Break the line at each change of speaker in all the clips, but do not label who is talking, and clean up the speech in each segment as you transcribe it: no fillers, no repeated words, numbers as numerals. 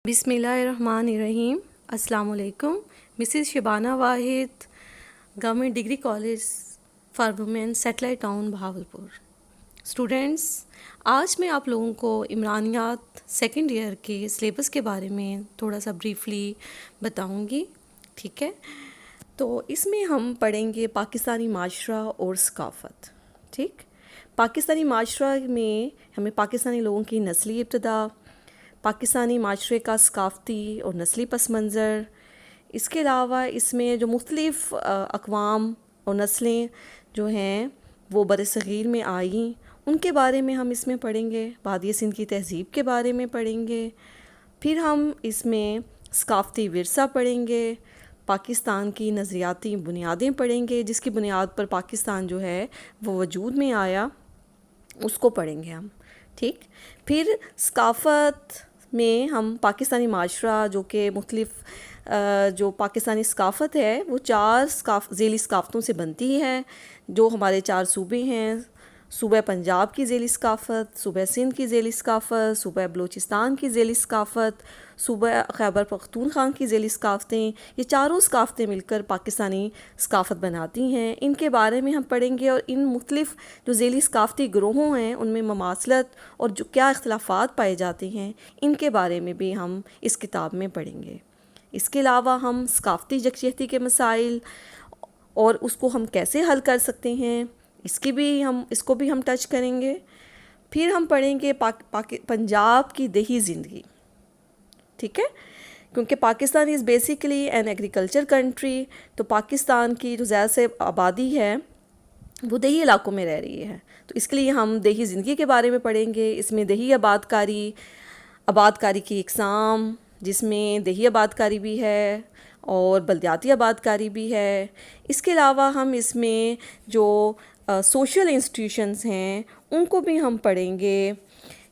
بسم اللہ الرحمن الرحیم. السلام علیکم. Mrs Shabana Wahid, government degree college for women, satellite town Bahawalpur. Students, آج میں آپ لوگوں کو عمرانیات سیکنڈ ایئر کے سلیبس کے بارے میں تھوڑا سا بریفلی بتاؤں گی. ٹھیک ہے, تو اس میں ہم پڑھیں گے پاکستانی معاشرہ اور ثقافت. ٹھیک, پاکستانی معاشرہ میں ہمیں پاکستانی لوگوں کی نسلی ابتدا, پاکستانی معاشرے کا ثقافتی اور نسلی پس منظر, اس کے علاوہ اس میں جو مختلف اقوام اور نسلیں جو ہیں وہ برصغیر میں آئیں ان کے بارے میں ہم اس میں پڑھیں گے. وادی سندھ کی تہذیب کے بارے میں پڑھیں گے. پھر ہم اس میں ثقافتی ورثہ پڑھیں گے, پاکستان کی نظریاتی بنیادیں پڑھیں گے, جس کی بنیاد پر پاکستان جو ہے وہ وجود میں آیا, اس کو پڑھیں گے ہم. ٹھیک, پھر ثقافت میں ہم پاکستانی معاشرہ جو کہ مختلف جو پاکستانی ثقافت ہے وہ چار ذیلی ثقافتوں سے بنتی ہے, جو ہمارے چار صوبے ہیں. صوبہ پنجاب کی ذیلی ثقافت, صوبہ سندھ کی ذیلی ثقافت, صوبہ بلوچستان کی ذیلی ثقافت, صوبہ خیبر پختونخوا کی ذیلی ثقافتیں. یہ چاروں ثقافتیں مل کر پاکستانی ثقافت بناتی ہیں. ان کے بارے میں ہم پڑھیں گے, اور ان مختلف جو ذیلی ثقافتی گروہوں ہیں ان میں مماثلت اور جو کیا اختلافات پائے جاتے ہیں ان کے بارے میں بھی ہم اس کتاب میں پڑھیں گے. اس کے علاوہ ہم ثقافتی یکجہتی کے مسائل اور اس کو ہم کیسے حل کر سکتے ہیں اس کو بھی ہم ٹچ کریں گے. پھر ہم پڑھیں گے پنجاب کی دیہی زندگی. ٹھیک ہے, کیونکہ Pakistan is basically an agriculture country, تو پاکستان کی جو زیادہ سے آبادی ہے وہ دیہی علاقوں میں رہ رہی ہے, تو اس کے لیے ہم دیہی زندگی کے بارے میں پڑھیں گے. اس میں دیہی آبادکاری کی اقسام, جس میں دیہی آبادکاری بھی ہے اور بلدیاتی آبادکاری بھی ہے. اس کے علاوہ ہم اس میں جو سوشل انسٹیٹیوشنز ہیں ان کو بھی ہم پڑھیں گے,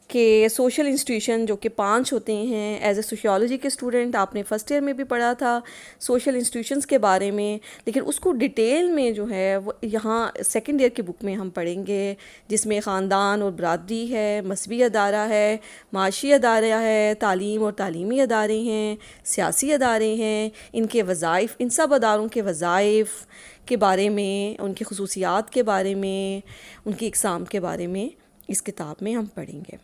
کہ سوشل انسٹیٹیوشن جو کہ 5 ہوتے ہیں. ایز اے سوشیالوجی کے اسٹوڈنٹ آپ نے فرسٹ ایئر میں بھی پڑھا تھا سوشل انسٹیٹیوشنز کے بارے میں, لیکن اس کو ڈیٹیل میں جو ہے وہ یہاں سیکنڈ ایئر کی بک میں ہم پڑھیں گے, جس میں خاندان اور برادری ہے, مذہبی ادارہ ہے, معاشی ادارہ ہے, تعلیم اور تعلیمی ادارے ہیں, سیاسی ادارے ہیں, ان کے وظائف, ان سب اداروں کے وظائف کے بارے میں, ان کی خصوصیات کے بارے میں, ان کی اقسام کے بارے میں اس کتاب میں ہم پڑھیں گے.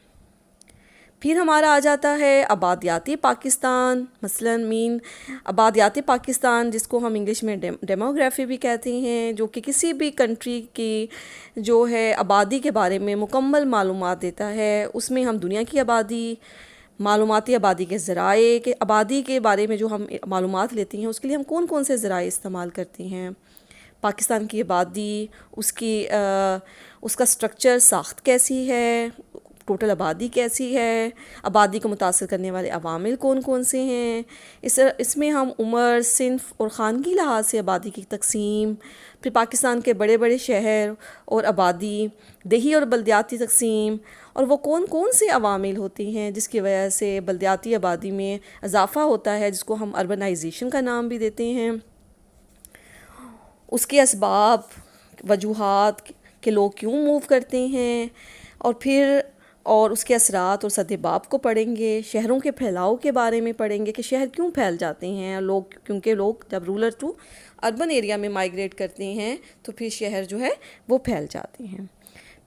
پھر ہمارا آ جاتا ہے آبادیاتی پاکستان. مثلاً آبادیاتی پاکستان, جس کو ہم انگلش میں ڈیموگرافی بھی کہتے ہیں, جو کہ کسی بھی کنٹری کی جو ہے آبادی کے بارے میں مکمل معلومات دیتا ہے. اس میں ہم دنیا کی آبادی, معلوماتی آبادی کے ذرائع, کہ آبادی کے بارے میں جو ہم معلومات لیتے ہیں اس کے لیے ہم کون کون سے ذرائع استعمال کرتے ہیں, پاکستان کی آبادی, اس کا سٹرکچر, ساخت کیسی ہے, ٹوٹل آبادی کیسی ہے, آبادی کو متاثر کرنے والے عوامل کون کون سے ہیں. اس میں ہم عمر, صنف اور خانگی لحاظ سے آبادی کی تقسیم, پھر پاکستان کے بڑے بڑے شہر اور آبادی, دیہی اور بلدیاتی تقسیم, اور وہ کون کون سے عوامل ہوتے ہیں جس کی وجہ سے بلدیاتی آبادی میں اضافہ ہوتا ہے, جس کو ہم اربنائزیشن کا نام بھی دیتے ہیں. اس کے اسباب, وجوہات کہ لوگ کیوں موو کرتے ہیں, اور اس کے اثرات اور سدباب کو پڑھیں گے. شہروں کے پھیلاؤ کے بارے میں پڑھیں گے کہ شہر کیوں پھیل جاتے ہیں کیونکہ لوگ جب رورل ٹو اربن ایریا میں مائیگریٹ کرتے ہیں تو پھر شہر جو ہے وہ پھیل جاتے ہیں.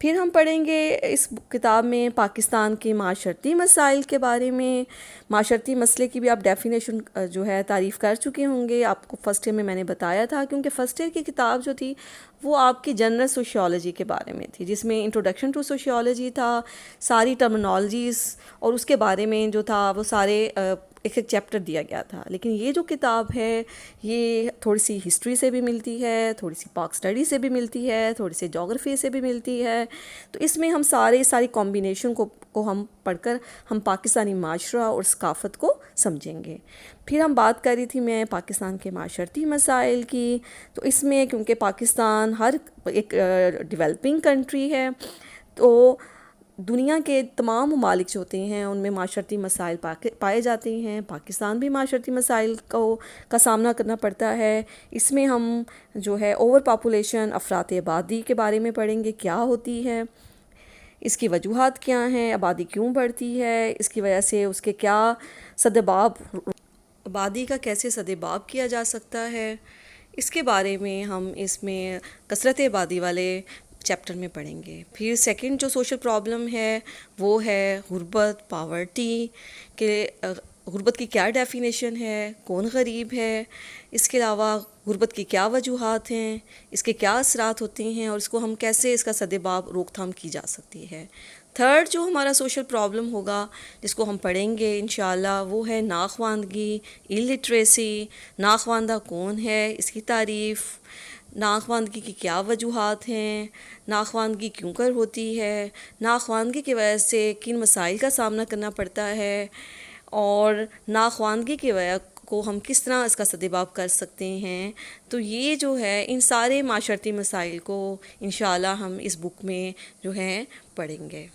پھر ہم پڑھیں گے اس کتاب میں پاکستان کے معاشرتی مسائل کے بارے میں. معاشرتی مسئلے کی بھی آپ ڈیفینیشن جو ہے تعریف کر چکے ہوں گے, آپ کو فرسٹ ایئر میں نے بتایا تھا, کیونکہ فرسٹ ایئر کی کتاب جو تھی وہ آپ کی جنرل سوشیالوجی کے بارے میں تھی, جس میں انٹروڈکشن ٹو سوشیالوجی تھا, ساری ٹرمنالوجیز اور اس کے بارے میں جو تھا وہ سارے ایک چیپٹر دیا گیا تھا. لیکن یہ جو کتاب ہے یہ تھوڑی سی ہسٹری سے بھی ملتی ہے, تھوڑی سی پاک اسٹڈی سے بھی ملتی ہے, تھوڑی سی جغرفی سے بھی ملتی ہے. تو اس میں ہم ساری کمبینیشن کو ہم پڑھ کر ہم پاکستانی معاشرہ اور ثقافت کو سمجھیں گے. پھر ہم بات کر رہی تھی میں پاکستان کے معاشرتی مسائل کی, تو اس میں کیونکہ پاکستان ایک ڈیولپنگ کنٹری ہے, تو دنیا کے تمام ممالک جو ہوتے ہیں ان میں معاشرتی مسائل پائے جاتے ہیں. پاکستان بھی معاشرتی مسائل کا سامنا کرنا پڑتا ہے. اس میں ہم جو ہے اوور پاپولیشن, افراط آبادی کے بارے میں پڑھیں گے, کیا ہوتی ہے. اس کی وجوہات کیا ہیں، آبادی کیوں بڑھتی ہے، اس کی وجہ سے اس کے کیا سدباب، آبادی کا کیسے سدباب کیا جا سکتا ہے، اس کے بارے میں ہم اس میں کثرت آبادی والے چیپٹر میں پڑھیں گے۔ پھر سیکنڈ جو سوشل پرابلم ہے وہ ہے غربت، پاورٹی، کہ غربت کی کیا ڈیفینیشن ہے، کون غریب ہے، اس کے علاوہ غربت کی کیا وجوہات ہیں، اس کے کیا اثرات ہوتے ہیں اور اس کو ہم کیسے اس کا سدباب روک تھام کی جا سکتی ہے۔ تھرڈ جو ہمارا سوشل پرابلم ہوگا جس کو ہم پڑھیں گے انشاءاللہ وہ ہے ناخواندگی، الٹریسی۔ ناخواندہ کون ہے، اس کی تعریف، ناخواندگی کی کیا وجوہات ہیں، ناخواندگی کیوں کر ہوتی ہے، ناخواندگی کی وجہ سے کن مسائل کا سامنا کرنا پڑتا ہے، اور ناخواندگی کی وجہ کو ہم کس طرح اس کا سدباب کر سکتے ہیں۔ تو یہ جو ہے ان سارے معاشرتی مسائل کو انشاءاللہ ہم اس بک میں جو ہے پڑھیں گے۔